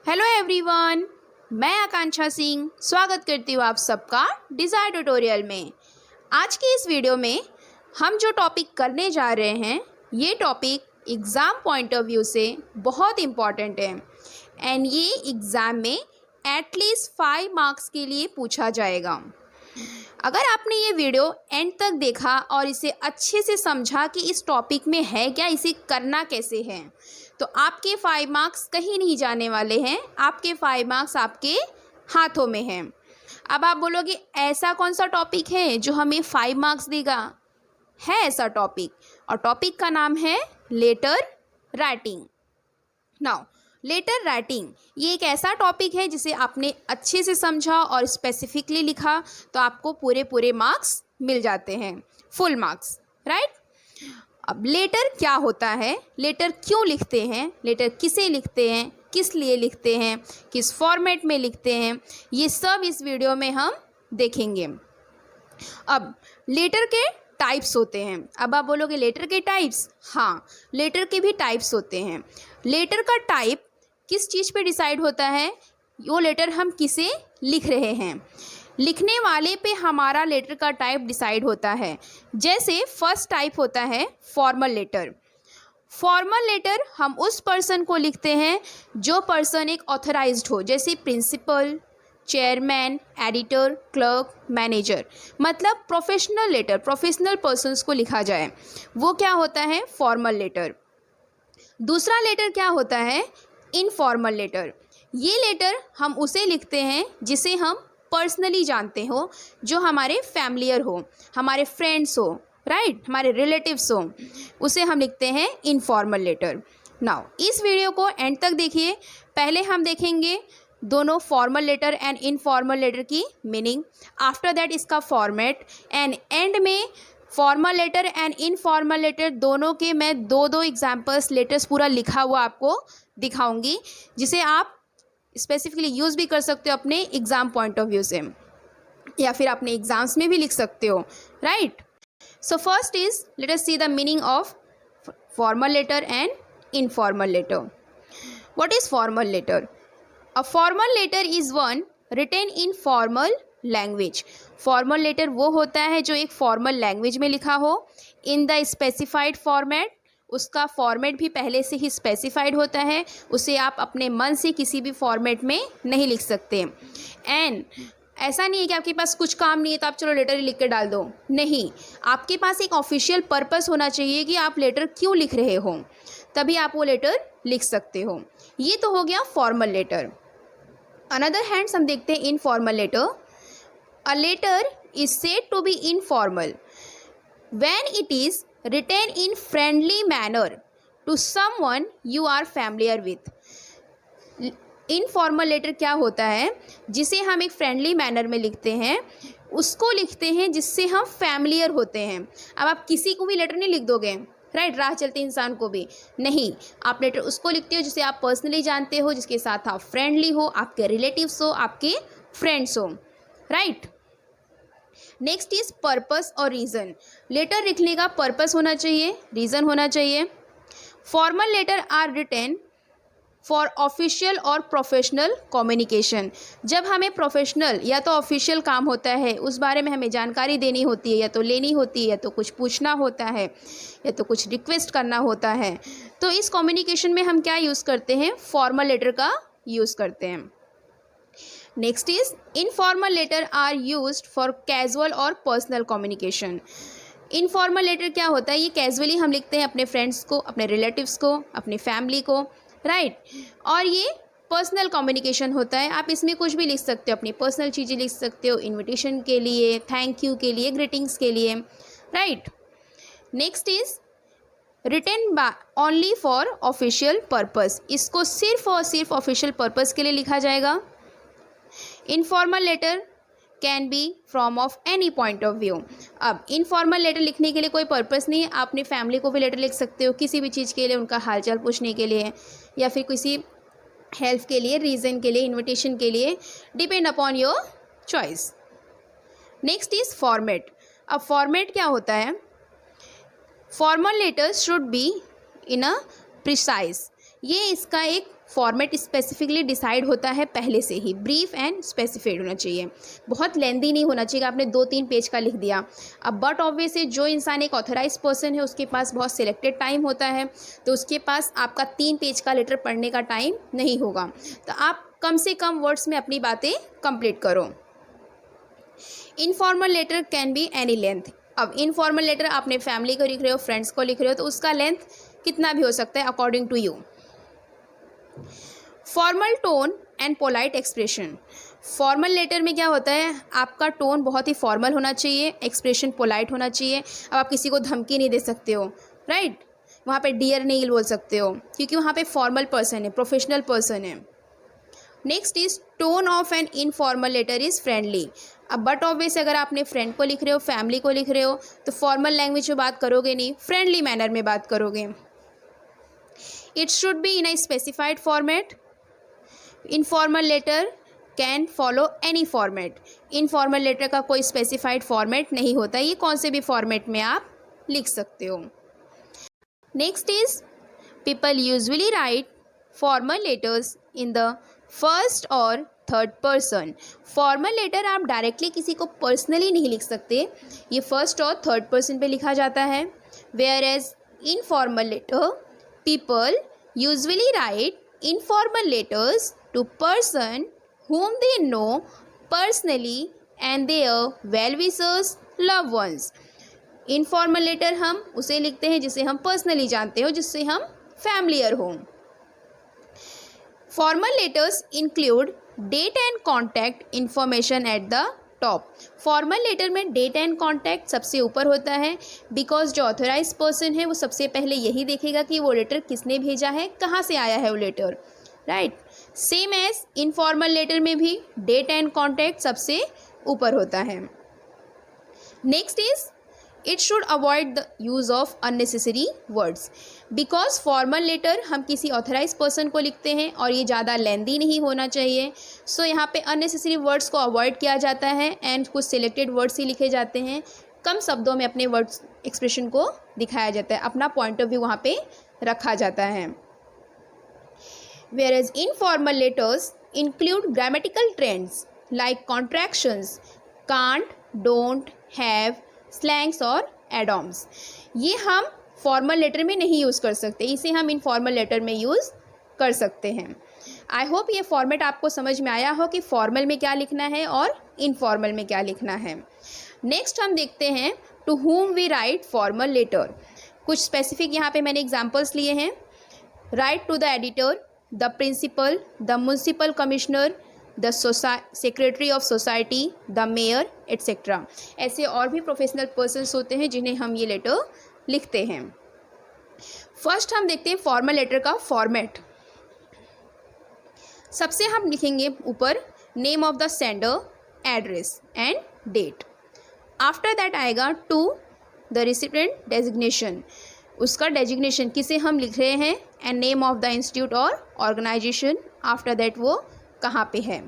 Hello everyone, मैं आकांक्षा सिंह स्वागत करती हूँ आप सबका डिज़ायर ट्यूटोरियल में। आज की इस वीडियो में हम जो टॉपिक करने जा रहे हैं ये topic exam point of view से बहुत इम्पॉर्टेंट है एंड ये एग्ज़ाम में एटलीस्ट 5 मार्क्स के लिए पूछा जाएगा। अगर आपने ये वीडियो एंड तक देखा और इसे अच्छे से समझा कि इस टॉपिक में है क्या, इसे करना कैसे है, तो आपके 5 मार्क्स कहीं नहीं जाने वाले हैं। आपके 5 मार्क्स आपके हाथों में हैं। अब आप बोलोगे ऐसा कौन सा टॉपिक है जो हमें 5 मार्क्स देगा? है ऐसा टॉपिक, और टॉपिक का नाम है letter writing. Now letter writing ये एक ऐसा टॉपिक है जिसे आपने अच्छे से समझा और स्पेसिफिकली लिखा तो आपको पूरे मार्क्स मिल जाते हैं, फुल मार्क्स, राइट। अब लेटर क्या होता है, लेटर क्यों लिखते हैं, लेटर किसे लिखते हैं, किस लिए लिखते हैं, किस फॉर्मेट में लिखते हैं, ये सब इस वीडियो में हम देखेंगे। अब लेटर के टाइप्स होते हैं। अब आप बोलोगे लेटर के टाइप्स, हाँ लेटर के भी टाइप्स होते हैं। लेटर का टाइप किस चीज़ पे डिसाइड होता है, वो लेटर हम किसे लिख रहे हैं, लिखने वाले पे हमारा लेटर का टाइप डिसाइड होता है। जैसे फर्स्ट टाइप होता है फॉर्मल लेटर। फॉर्मल लेटर हम उस पर्सन को लिखते हैं जो पर्सन एक ऑथराइज्ड हो, जैसे principal, chairman, editor, clerk, manager, मतलब प्रोफेशनल लेटर, प्रोफेशनल पर्सन्स को लिखा जाए, वो क्या होता है फॉर्मल लेटर। दूसरा लेटर क्या होता है इनफॉर्मल लेटर। ये लेटर हम उसे लिखते हैं जिसे हम पर्सनली जानते हो, जो हमारे फैमिलियर हो, हमारे फ्रेंड्स हो, राइट, हमारे रिलेटिव्स हो, उसे हम लिखते हैं इनफॉर्मल लेटर। नाउ इस वीडियो को एंड तक देखिए। पहले हम देखेंगे दोनों formal letter and informal letter की मीनिंग, आफ्टर दैट इसका फॉर्मेट, एंड एंड में formal letter and informal letter दोनों के मैं दो एग्जाम्पल्स लेटर्स पूरा लिखा हुआ आपको दिखाऊंगी, जिसे आप स्पेसिफिकली यूज़ भी कर सकते हो अपने एग्ज़ाम पॉइंट ऑफ व्यू से, या फिर अपने एग्ज़ाम्स में भी लिख सकते हो, right. So first is let us see the meaning of formal letter and informal letter. What is formal letter? A formal letter is one written in formal language. Formal letter वो होता है जो एक फॉर्मल लैंग्वेज में लिखा हो, in the specified format. उसका format भी पहले से ही स्पेसिफाइड होता है, उसे आप अपने मन से किसी भी फॉर्मेट में नहीं लिख सकते। एंड ऐसा नहीं है कि आपके पास कुछ काम नहीं है तो आप चलो लेटर ही लिख के डाल दो, नहीं, आपके पास एक ऑफिशियल पर्पस होना चाहिए कि आप लेटर क्यों लिख रहे हो, तभी आप वो लेटर लिख सकते हो। ये तो हो गया फॉर्मल लेटर। अनदर हैंड्स हम देखते हैं informal letter. A letter is said to be informal when it is written in friendly manner to someone you are familiar with। Informal letter क्या होता है, जिसे हम एक फ्रेंडली मैनर में लिखते हैं, उसको लिखते हैं जिससे हम फैमिलियर होते हैं। अब आप किसी को भी लेटर नहीं लिख दोगे, राइट, राह चलते इंसान को भी नहीं, आप लेटर उसको लिखते हो जिसे आप पर्सनली जानते हो, जिसके साथ आप फ्रेंडली हो, आपके रिलेटिव्स हो, आपके फ्रेंड्स हो, राइट। नेक्स्ट इज पर्पस और रीज़न। लेटर लिखने का पर्पस होना चाहिए, रीज़न होना चाहिए। Formal letter are written for official और प्रोफेशनल कम्युनिकेशन। जब हमें प्रोफेशनल या तो ऑफिशियल काम होता है, उस बारे में हमें जानकारी देनी होती है, या तो लेनी होती है, या तो कुछ पूछना होता है, या तो कुछ रिक्वेस्ट करना होता है, तो इस कम्युनिकेशन में हम क्या यूज़ करते हैं, फॉर्मल लेटर का यूज़ करते हैं। Next is informal letter are used for casual और पर्सनल कम्युनिकेशन। इनफॉर्मल लेटर क्या होता है, ये कैजुअली हम लिखते हैं अपने फ्रेंड्स को, अपने रिलेटिव्स को, अपनी फैमिली को, राइट, और ये पर्सनल कम्युनिकेशन होता है। आप इसमें कुछ भी लिख सकते हो, अपनी पर्सनल चीज़ें लिख सकते हो, इनविटेशन के लिए, थैंक यू के लिए, ग्रीटिंग्स के लिए, right. Next is written only for official purpose. इसको सिर्फ और सिर्फ ऑफिशियल पर्पस के लिए लिखा जाएगा। Informal letter can be from of any point of view. अब इनफॉर्मल लेटर लिखने के लिए कोई पर्पस नहीं है, आप अपनी फैमिली को भी लेटर लिख सकते हो किसी भी चीज़ के लिए, उनका हालचाल पूछने के लिए, या फिर किसी हेल्प के लिए, रीज़न के लिए, इन्विटेशन के लिए, depend upon your choice. Next is format. अब फॉर्मेट क्या होता है, formal letter should be in a precise. ये इसका एक फॉर्मेट स्पेसिफिकली डिसाइड होता है पहले से ही, ब्रीफ एंड स्पेसिफाइड होना चाहिए, बहुत लेंदी नहीं होना चाहिए आपने 2-3 पेज का लिख दिया। अब बट ऑब्वियसली जो इंसान एक ऑथराइज पर्सन है उसके पास बहुत सिलेक्टेड टाइम होता है, तो उसके पास आपका 3 पेज का लेटर पढ़ने का टाइम नहीं होगा, तो आप कम से कम वर्ड्स में अपनी बातें कंप्लीट करो। Informal letter can be any length. अब इनफॉर्मल लेटर आपने फैमिली को लिख रहे हो, फ्रेंड्स को लिख रहे हो, तो उसका लेंथ कितना भी हो सकता है according to you. Formal tone and polite expression. Formal letter में क्या होता है, आपका टोन बहुत ही फॉर्मल होना चाहिए, एक्सप्रेशन पोलाइट होना चाहिए। अब आप किसी को धमकी नहीं दे सकते हो, राइट, वहाँ पे डियर नहीं बोल सकते हो, क्योंकि वहाँ पे फॉर्मल पर्सन है, प्रोफेशनल पर्सन है। Next is tone of an informal letter is friendly. अब बट ऑब्वियस अगर आपने फ्रेंड को लिख रहे हो, फैमिली को लिख रहे हो, तो फॉर्मल लैंग्वेज में बात करोगे नहीं, फ्रेंडली मैनर में बात करोगे। It should be in a specified format. Informal letter can follow any format. Informal letter का कोई स्पेसिफाइड फॉर्मेट नहीं होता, ये कौन से भी फॉर्मेट में आप लिख सकते हो। Next is people usually right formal letters in the first और थर्ड पर्सन। फॉर्मल लेटर आप डायरेक्टली किसी को पर्सनली नहीं लिख सकते, ये फर्स्ट और थर्ड पर्सन पे लिखा जाता है। Whereas informal letter people usually write informal letters to person whom they know personally and their well-wishers, loved ones. इनफॉर्मल लेटर हम उसे लिखते हैं जिसे हम पर्सनली जानते हो, जिससे हम फैमिलियर हों। Formal letters include date and contact information at the top. Formal letter में डेट एंड कॉन्टैक्ट सबसे ऊपर होता है, बिकॉज जो ऑथराइज पर्सन है वो सबसे पहले यही देखेगा कि वो लेटर किसने भेजा है, कहाँ से आया है वो letter, right. Same as informal letter में भी डेट एंड कॉन्टैक्ट सबसे ऊपर होता है। Next is it should avoid the use of unnecessary words. Because formal letter हम किसी ऑथराइज पर्सन को लिखते हैं और ये ज़्यादा लेंदी नहीं होना चाहिए, सो यहाँ पे अननेसेसरी वर्ड्स को अवॉइड किया जाता है एंड कुछ सिलेक्टेड वर्ड्स ही लिखे जाते हैं। कम शब्दों में अपने वर्ड्स एक्सप्रेशन को दिखाया जाता है, अपना पॉइंट ऑफ व्यू वहाँ पे रखा जाता है। Whereas informal letters include grammatical trends like contractions, can't, don't, have, slangs और add-ons. ये हम फॉर्मल लेटर में नहीं यूज़ कर सकते, इसे हम इनफॉर्मल लेटर में यूज़ कर सकते हैं। आई होप ये फॉर्मेट आपको समझ में आया हो कि फॉर्मल में क्या लिखना है और इनफॉर्मल में क्या लिखना है। नेक्स्ट हम देखते हैं to whom we write formal letter। कुछ स्पेसिफिक यहाँ पे मैंने एग्जाम्पल्स लिए हैं। Right to the editor, the principal, the municipal commissioner, the secretary of society, the mayor, etc. ऐसे और भी प्रोफेशनल पर्सन्स होते हैं जिन्हें हम ये लेटर लिखते हैं। फर्स्ट हम देखते हैं फॉर्मल लेटर का फॉर्मेट। सबसे हम लिखेंगे ऊपर name of the sender, address and date. After that आएगा टू द रेसिपिएंट डेजिग्नेशन, उसका डेजिग्नेशन किसे हम लिख रहे हैं, and name of the institute और ऑर्गेनाइजेशन, आफ्टर दैट वो कहाँ पे है।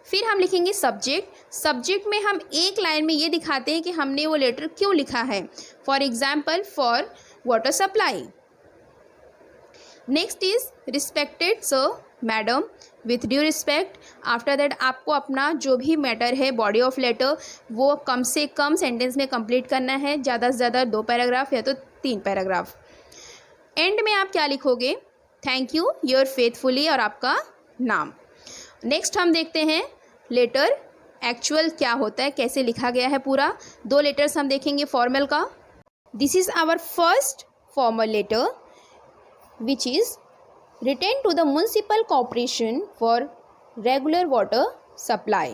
फिर हम लिखेंगे सब्जेक्ट। सब्जेक्ट में हम एक लाइन में ये दिखाते हैं कि हमने वो लेटर क्यों लिखा है, for example for water supply. Next is respected sir, madam, with due respect. After that आपको अपना जो भी मैटर है, बॉडी ऑफ लेटर, वो कम से कम सेंटेंस में कंप्लीट करना है, ज़्यादा से ज़्यादा 2 पैराग्राफ या तो 3 पैराग्राफ। एंड में आप क्या लिखोगे, थैंक यू, योर फेथफुली और आपका नाम। नेक्स्ट हम देखते हैं लेटर एक्चुअल क्या होता है, कैसे लिखा गया है पूरा। 2 लेटर्स हम देखेंगे फॉर्मल का। This is our first formal letter which is written to the municipal corporation for regular water supply.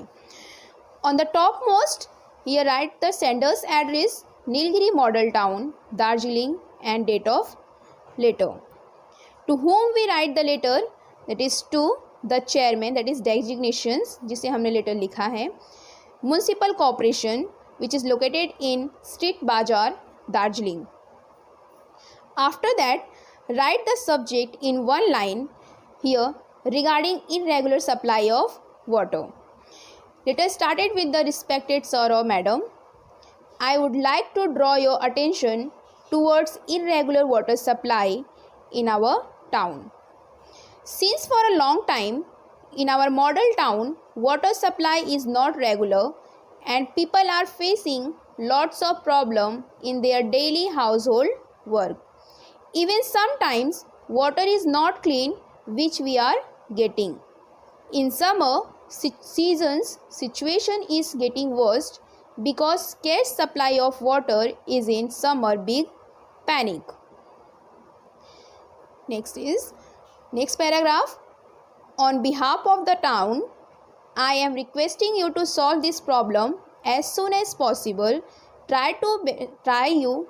On the topmost, here write the sender's address, Nilgiri Model Town, Darjeeling, and date of letter. To whom we write the letter, that is to the chairman, that is designations, जिसे हमने letter लिखा है, municipal corporation which is located in Street Bazaar, Darjeeling. After that, write the subject in one line here regarding irregular supply of water. Letter started with the respected sir or madam. I would like to draw your attention towards irregular water supply in our town. Since for a long time in our model town, water supply is not regular and people are facing lots of problem in their daily household work. Even sometimes water is not clean which we are getting. In summer seasons, situation is getting worse because scarce supply of water is in summer big panic. Next paragraph. On behalf of the town, I am requesting you to solve this problem as soon as possible. Try your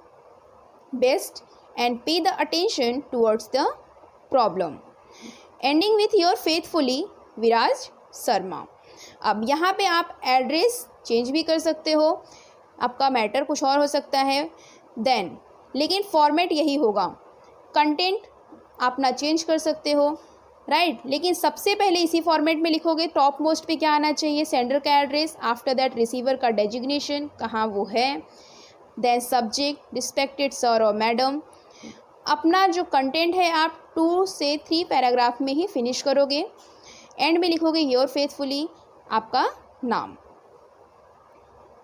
best and pay the attention towards the problem. Ending with your faithfully विराज शर्मा. अब यहाँ पे आप address change भी कर सकते हो, आपका matter कुछ और हो सकता है देन, लेकिन फॉर्मेट यही होगा. कंटेंट आप ना चेंज कर सकते हो, राइट, लेकिन सबसे पहले इसी फॉर्मेट में लिखोगे. टॉप मोस्ट पे क्या आना चाहिए? सेंडर का एड्रेस, आफ्टर दैट रिसीवर का डेजिग्नेशन, कहाँ वो है, देन सब्जेक्ट रिस्पेक्टेड सर और मैडम. अपना जो कंटेंट है आप 2 से 3 पैराग्राफ में ही फिनिश करोगे. एंड में लिखोगे योर फेथफुली आपका नाम.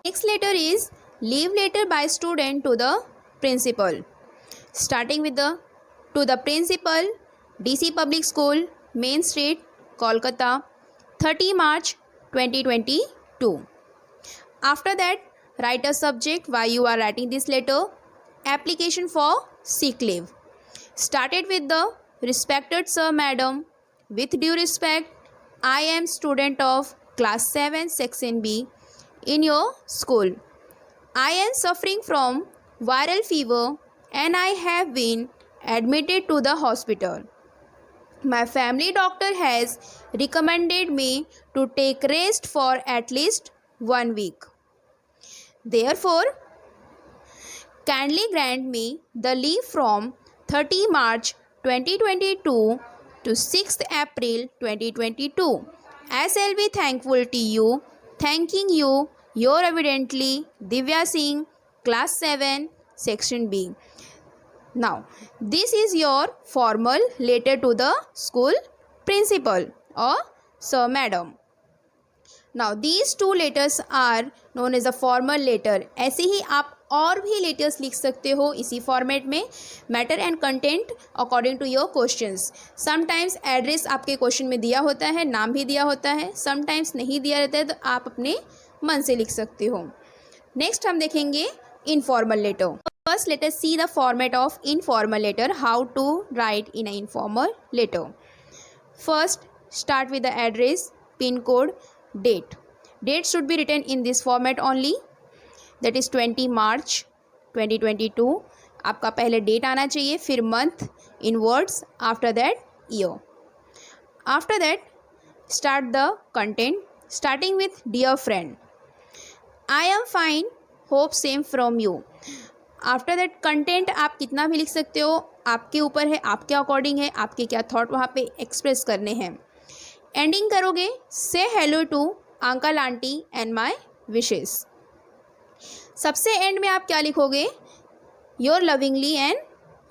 Next letter is leave letter by student to the principal. Starting with the to the principal, DC public school, main street, Kolkata, 30 March 2022. After that, write a subject why you are writing this letter. Application for sick leave. Started with the respected sir, madam. With due respect, I am student of class 7 section B in your school. I am suffering from viral fever and I have been admitted to the hospital. My family doctor has recommended me to take rest for at least 1 week. Therefore, kindly grant me the leave from 30 March 2022 to 6th April 2022. I shall be thankful to you. Thanking you, your evidently Divya Singh, class 7, section B. Now, this is your formal letter to the school principal or sir, madam. Now, these 2 letters are known as a formal letter. ऐसे ही आप और भी letters लिख सकते हो इसी format में. Matter and content according to your questions. Sometimes address आपके क्वेश्चन में दिया होता है, नाम भी दिया होता है, समटाइम्स नहीं दिया रहता है, तो आप अपने मन से लिख सकते हो. नेक्स्ट हम देखेंगे informal letter. First let us see the format of informal letter, how to write in a informal letter. First start with the address, pin code, date. Date should be written in this format only, that is 20 March 2022. आपका पहले date आना चाहिए, फिर month in words, after that year. After that start the content, starting with dear friend, I am fine, hope same from you. After that content आप कितना भी लिख सकते हो, आपके ऊपर है, आपके अकॉर्डिंग है, आपके क्या थॉट वहाँ पे एक्सप्रेस करने हैं. एंडिंग करोगे, से hello to uncle aunty and my wishes. सबसे एंड में आप क्या लिखोगे? Your lovingly and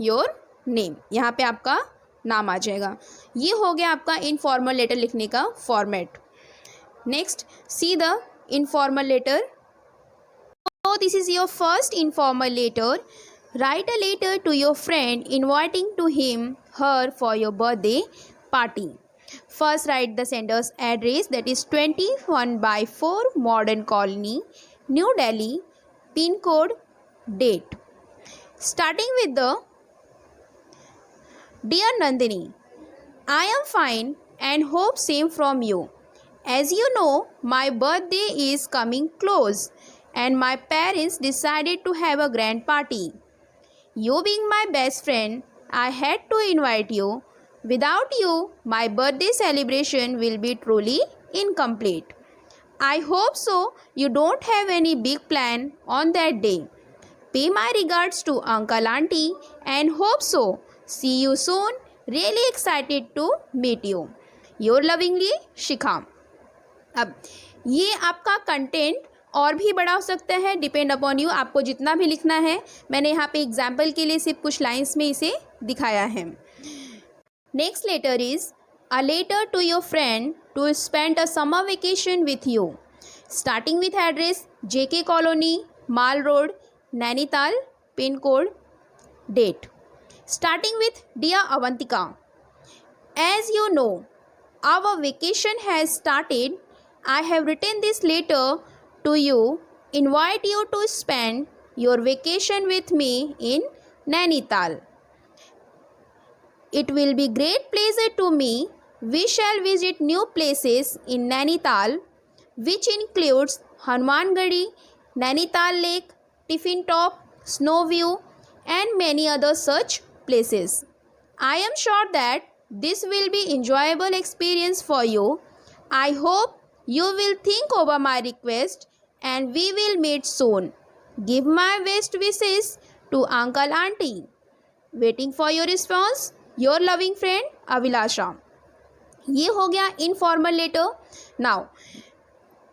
your name. यहाँ पे आपका नाम आ जाएगा. ये हो गया आपका इनफॉर्मल लेटर लिखने का format. Next see the informal letter. So this is your first informal letter. Write a letter to your friend inviting to him her for your birthday party. First write the sender's address, that is 21/4 Modern Colony, New Delhi, pin code, date. Starting with the Dear Nandini, I am fine and hope same from you. As you know, my birthday is coming close and my parents decided to have a grand party. You being my best friend, I had to invite you. Without you, my birthday celebration will be truly incomplete. I hope so you don't have any big plan on that day. Pay my regards to Uncle Auntie and hope so. See you soon. Really excited to meet you. Your lovingly, Shikha. अब ये आपका content और भी बड़ा हो सकता है, depend upon you, आपको जितना भी लिखना है. मैंने यहाँ पे एग्जाम्पल के लिए सिर्फ कुछ लाइंस में इसे दिखाया है. Next letter is a letter to your friend to spend a summer vacation with you. Starting with address JK Colony, Mall Road, Nainital, pin code, date. Starting with Dear Avantika, as you know, our vacation has started. I have written this letter to you, invite you to spend your vacation with me in Nainital. It will be great pleasure to me. We shall visit new places in Nainital, which includes Hanumangarhi, Nainital Lake, Tiffin Top, Snow View, and many other such places. I am sure that this will be enjoyable experience for you. I hope you will think over my request and we will meet soon. Give my best wishes to Uncle Auntie. Waiting for your response. Your loving friend Abhilasha. ये हो गया informal letter. Now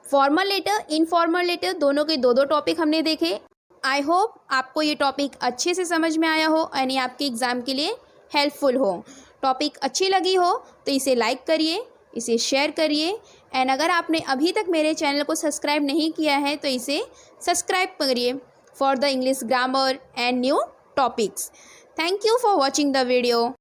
formal letter, informal letter दोनों के दो topic हमने देखे। I hope आपको ये टॉपिक अच्छे से समझ में आया हो यानी आपके एग्ज़ाम के लिए हेल्पफुल हो। टॉपिक अच्छी लगी हो तो इसे लाइक करिए, इसे शेयर करिए, एंड अगर आपने अभी तक मेरे चैनल को सब्सक्राइब नहीं किया है तो इसे सब्सक्राइब करिए for the English grammar and new topics. Thank you for watching the video.